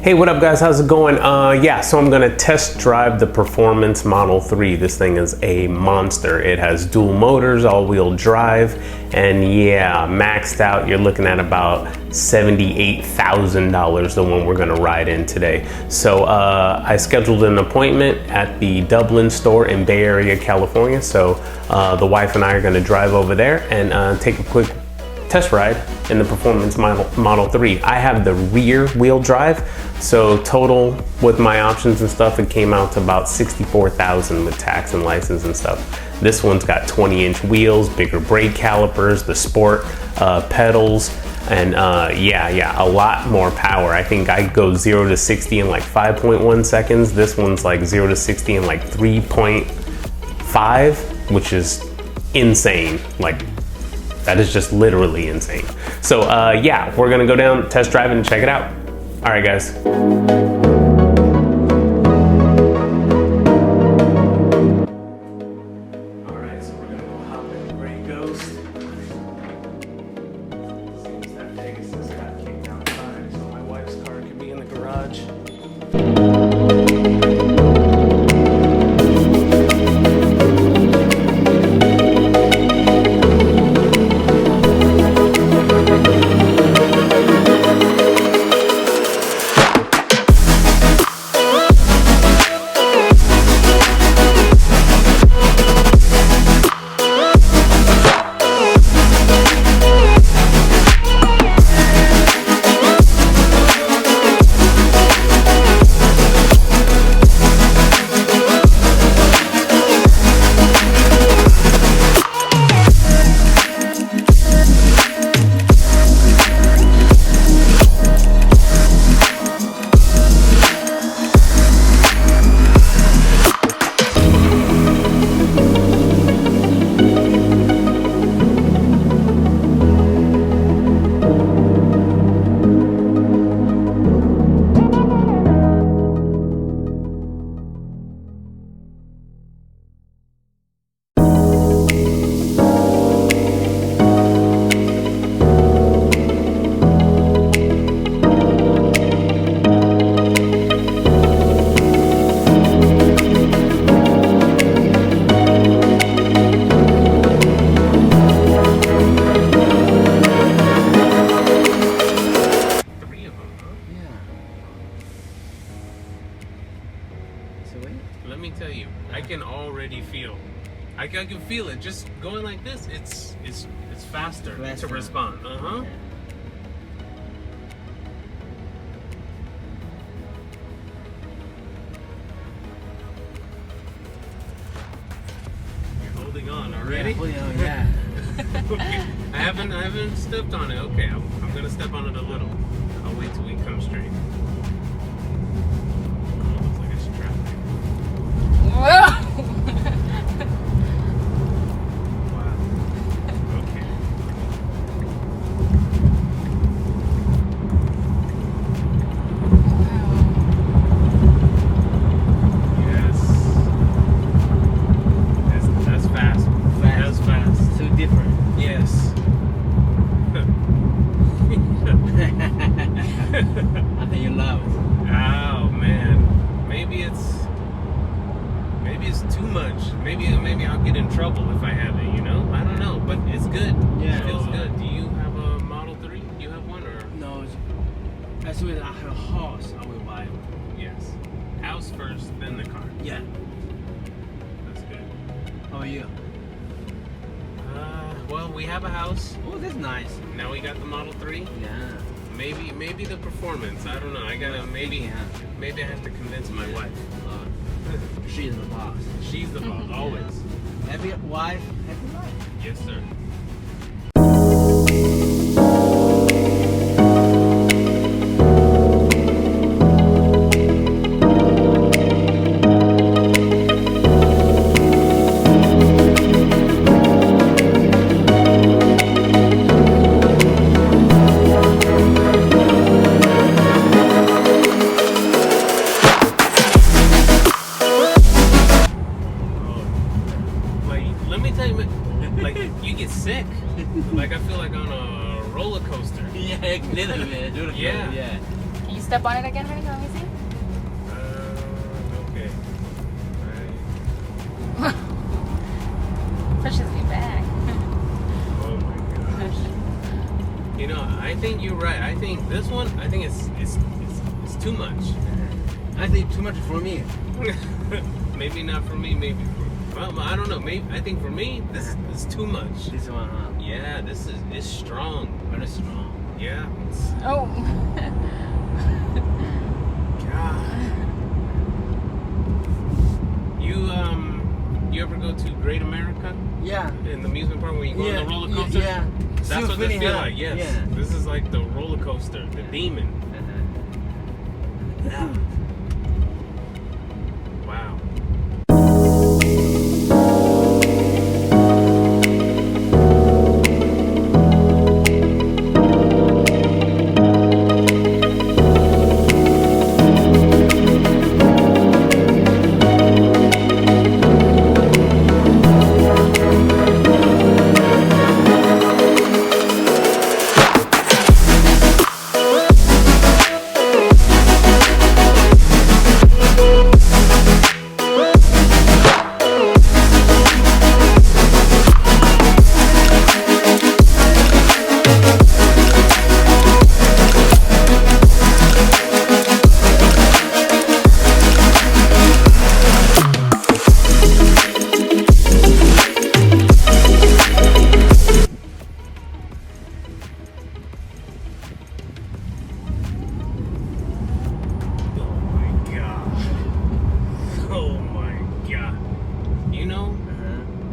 Hey, what up guys, how's it going? Yeah, so I'm gonna test drive the Performance Model 3. This thing is a monster. It has dual motors, all-wheel drive, and yeah, maxed out, you're looking at about $78,000, the one we're gonna ride in today. So I scheduled an appointment at the Dublin store in Bay Area, California. So the wife and I are gonna drive over there and take a quick test ride in the Performance Model 3. I have the rear wheel drive, so total with my options and stuff, it came out to about $64,000 with tax and license and stuff. This one's got 20-inch wheels, bigger brake calipers, the sport pedals, and yeah, a lot more power. I think I go 0 to 60 in like 5.1 seconds. This one's like 0 to 60 in like 3.5, which is insane. Like, that is just literally insane. So yeah, we're gonna go down, test drive, and check it out. All right, guys. All right, so we're gonna go hop in Gray Ghost. Seems that Pegasus got kicked outside, so my wife's car could be in the garage. Let me tell you, I can already feel. I can feel it just going like this. It's faster to respond. Yeah. You're holding on already. Yeah. Okay. I haven't stepped on it. Okay, I'm gonna step on it a little. I'll wait till we come straight. Wow. Okay. Yes. That's fast. That's fast. So different. Yes. I think you love it. Oh man. Maybe it's too much. Maybe I'll get in trouble if I have it, you know? I don't know, but it's good. Yeah. It feels good. Do you have a Model 3? Do you have one or? No, as soon as I have a house, I will buy it. Yes. House first, then the car. Yeah. That's good. How are you? Well, we have a house. Oh, that's nice. Now we got the Model 3. Yeah. Maybe the Performance. I don't know. I gotta maybe I have to convince my wife. She's the boss. She's the boss, always. Every wife, every life. Yes, sir. step on it again, honey? Let me see. Okay. Pushes me back. Oh my gosh. You know, I think you're right. I think this one, I think it's too much. I think too much for me. Maybe not for me, maybe for, well, I don't know. Maybe I think for me, this is too much. This one, huh? Yeah, it's strong. Very strong. Yeah. Oh. God. You ever go to Great America? Yeah. In the amusement park when you go on the roller coaster? Yeah. That's what this feels like, yes. Yeah. This is like the roller coaster, the demon. Yeah. Wow.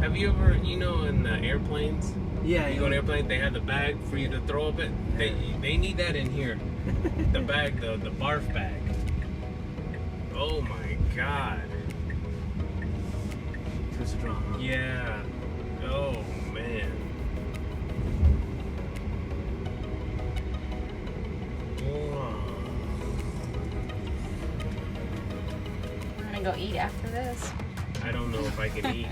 Have you ever, in the airplanes? Yeah. You go on airplane, they have the bag for you to throw up it. They need that in here. The bag, the barf bag. Oh my God. Too strong. Huh? Yeah. Oh man. We're gonna go eat after this. I don't know if I can eat.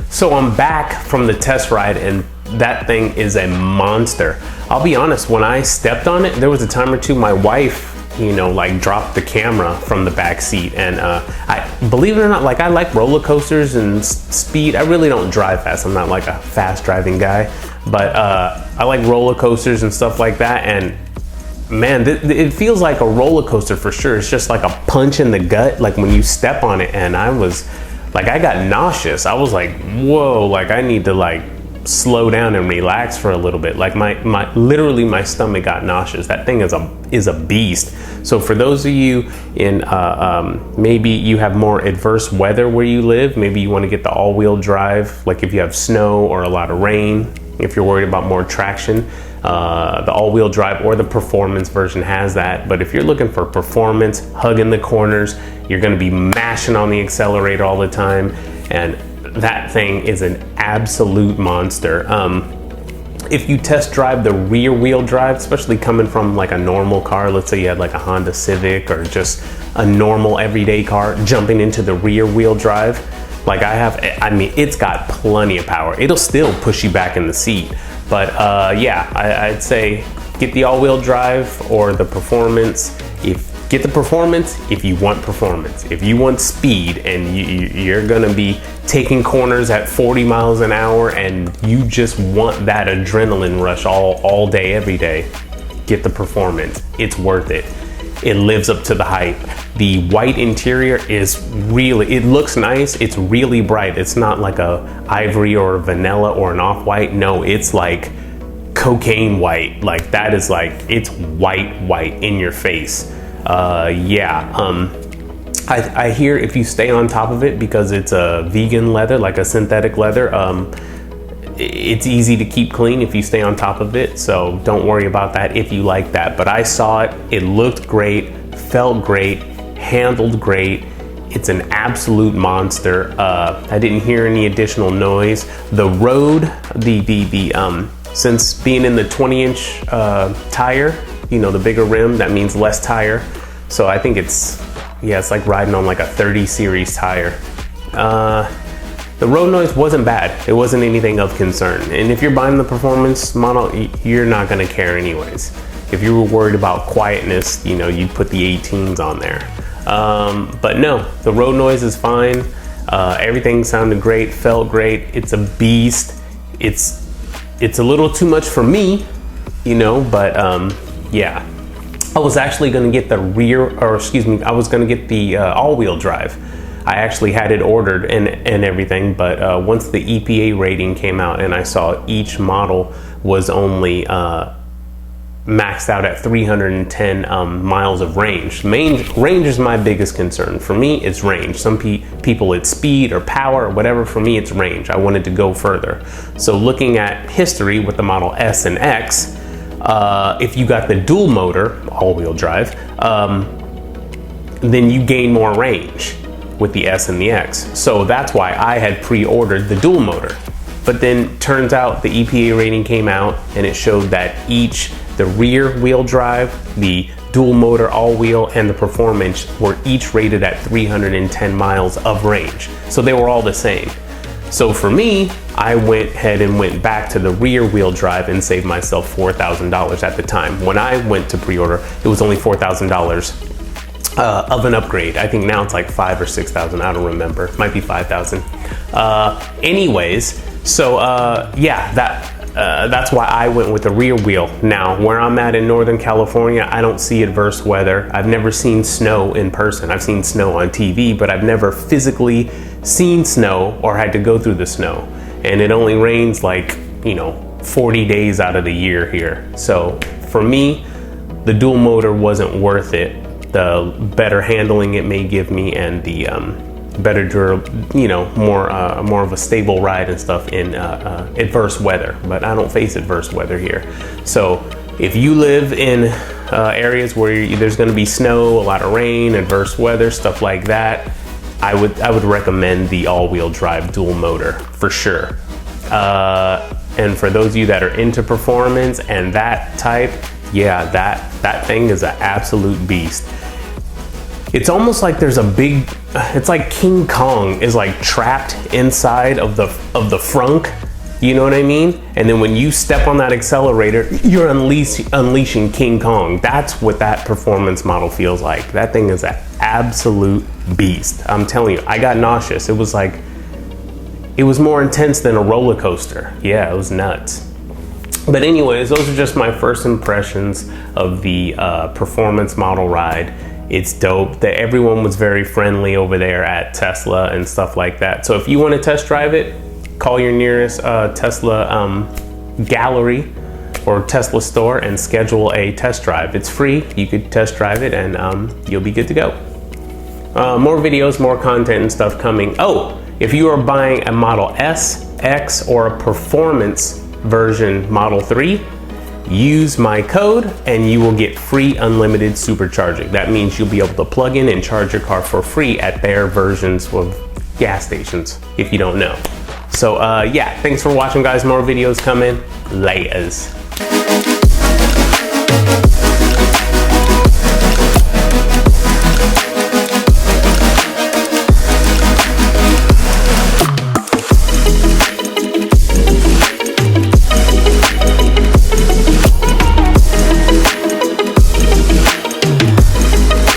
So I'm back from the test ride and that thing is a monster. I'll be honest, when I stepped on it, there was a time or two my wife you know, like drop the camera from the back seat. And I believe it or not, like I like roller coasters and speed. I really don't drive fast. I'm not like a fast driving guy, but I like roller coasters and stuff like that. And man, it feels like a roller coaster for sure. It's just like a punch in the gut, like when you step on it. And I was like, I got nauseous. I was like, whoa, like I need to like slow down and relax for a little bit. Like literally my stomach got nauseous. That thing is a beast. So for those of you in maybe you have more adverse weather where you live, maybe you want to get the all-wheel drive, like if you have snow or a lot of rain, if you're worried about more traction, the all-wheel drive or the performance version has that. But if you're looking for performance, hugging the corners, you're going to be mashing on the accelerator all the time, and that thing is an absolute monster. If you test drive the rear wheel drive, especially coming from like a normal car, let's say you had like a Honda Civic or just a normal everyday car, jumping into the rear wheel drive, like I mean, it's got plenty of power. It'll still push you back in the seat. But yeah, I'd say get the all-wheel drive or the performance. Get the performance if you want performance. If you want speed and you're gonna be taking corners at 40 miles an hour and you just want that adrenaline rush all day, every day, get the performance. It's worth it. It lives up to the hype. The white interior is really, it looks nice. It's really bright. It's not like a ivory or vanilla or an off-white. No, it's like cocaine white. Like that is like, it's white in your face. Yeah, I hear if you stay on top of it, because it's a vegan leather, like a synthetic leather, it's easy to keep clean if you stay on top of it. So don't worry about that if you like that. But I saw it, it looked great, felt great, handled great. It's an absolute monster. I didn't hear any additional noise. The road, since being in the 20-inch tire, you know, the bigger rim, that means less tire. So I think it's like riding on like a 30 series tire. The road noise wasn't bad. It wasn't anything of concern. And if you're buying the performance model, you're not gonna care anyways. If you were worried about quietness, you know, you'd put the 18s on there. But no, the road noise is fine. Everything sounded great, felt great. It's a beast. It's a little too much for me, you know, but yeah. I was actually gonna get the I was gonna get the all-wheel drive. I actually had it ordered and everything, but once the EPA rating came out and I saw each model was only maxed out at 310 miles of range. Range is my biggest concern. For me, it's range. Some people it's speed or power or whatever. For me, it's range. I wanted to go further. So looking at history with the Model S and X, if you got the dual motor, all-wheel drive, then you gain more range with the S and the X. So that's why I had pre-ordered the dual motor. But then turns out the EPA rating came out and it showed that the rear wheel drive, the dual motor all-wheel, and the performance were each rated at 310 miles of range. So they were all the same. So for me, I went ahead and went back to the rear wheel drive and saved myself $4,000 at the time. When I went to pre-order, it was only $4,000 of an upgrade. I think now it's like 5,000 or 6,000. I don't remember. It might be 5,000. Anyways, so yeah, that's why I went with the rear wheel. Now, where I'm at in Northern California, I don't see adverse weather. I've never seen snow in person. I've seen snow on TV, but I've never physically seen snow or had to go through the snow. And it only rains like, 40 days out of the year here. So for me, the dual motor wasn't worth it. The better handling it may give me, and the better more of a stable ride and stuff in adverse weather. But I don't face adverse weather here. So if you live in areas where there's going to be snow, a lot of rain, adverse weather, stuff like that, I would recommend the all-wheel drive dual motor for sure. And for those of you that are into performance and that type, yeah, that thing is an absolute beast. It's almost like there's it's like King Kong is like trapped inside of the frunk, You know what I mean? And then when you step on that accelerator, you're unleashing King Kong. That's what that performance model feels like. That thing is an absolute beast. I'm telling you, I got nauseous. It was more intense than a roller coaster. Yeah, it was nuts. But anyways, those are just my first impressions of the performance model ride. It's dope that everyone was very friendly over there at Tesla and stuff like that. So if you want to test drive it, call your nearest Tesla gallery or Tesla store and schedule a test drive. It's free. You could test drive it and you'll be good to go. More videos, more content and stuff coming. Oh, if you are buying a Model S, X, or a performance version Model 3, use my code and you will get free unlimited supercharging. That means you'll be able to plug in and charge your car for free at their versions of gas stations, if you don't know. So yeah, thanks for watching, guys. More videos coming. Laters.